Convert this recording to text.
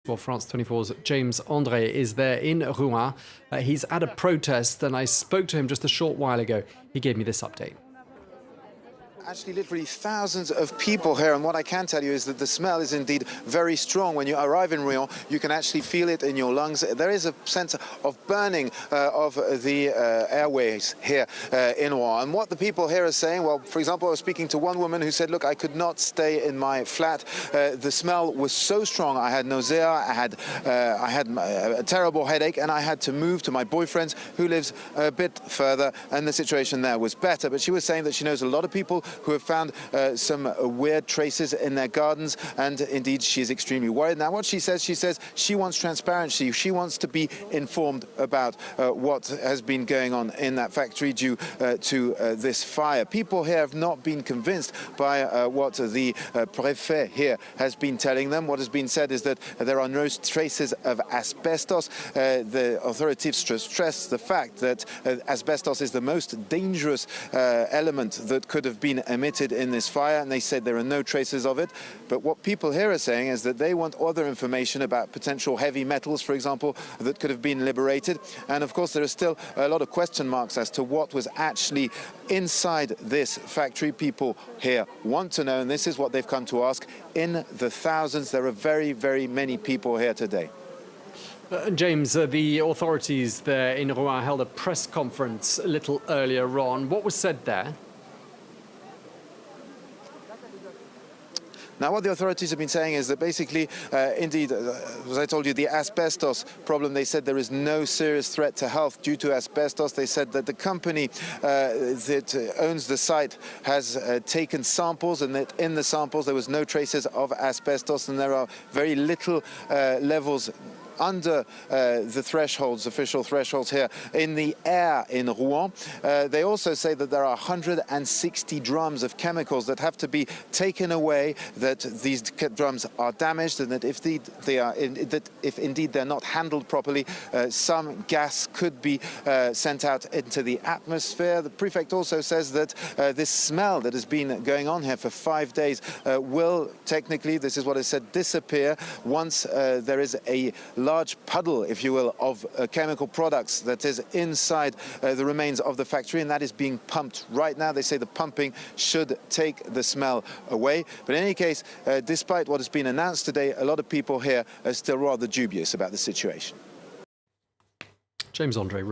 Well, France 24's James André is there in Rouen. He's at a protest, and I spoke to him just a short while ago. He gave me this update. Actually, literally thousands of people here, and what I can tell you is that the smell is indeed very strong. When you arrive in Rouen, you can actually feel it in your lungs. There is a sense of burning of the airways here in Rouen. And what the people here are saying, well, for example, I was speaking to one woman who said, look, I could not stay in my flat. The smell was so strong. I had nausea, I had a terrible headache, and I had to move to my boyfriend's, who lives a bit further, and the situation there was better. But she was saying that she knows a lot of people who have found some weird traces in their gardens, and indeed she is extremely worried. Now what she says she wants transparency. She wants to be informed about what has been going on in that factory due to this fire. People here have not been convinced by what the préfet here has been telling them. What has been said is that there are no traces of asbestos. The authorities stress the fact that asbestos is the most dangerous element that could have been emitted in this fire, and they said there are no traces of it. But what people here are saying is that they want other information about potential heavy metals, for example, that could have been liberated. And of course there are still a lot of question marks as to what was actually inside this factory. People here want to know, and this is what they've come to ask. In the thousands, there are very, very many people here today. James, the authorities there in Rouen held a press conference a little earlier on. What was said there? Now, what the authorities have been saying is that basically, indeed, as I told you, the asbestos problem, they said there is no serious threat to health due to asbestos. They said that the company that owns the site has taken samples, and that in the samples there was no traces of asbestos, and there are very little levels under the thresholds, official thresholds here in the air in Rouen. They also say that there are 160 drums of chemicals that have to be taken away, that these drums are damaged, and that if indeed they're not handled properly, some gas could be sent out into the atmosphere. The prefect also says that this smell that has been going on here for 5 days will technically, this is what is said, disappear once there is a large puddle, if you will, of chemical products that is inside the remains of the factory, and that is being pumped right now. They say the pumping should take the smell away. But in any case, despite what has been announced today, a lot of people here are still rather dubious about the situation. James André.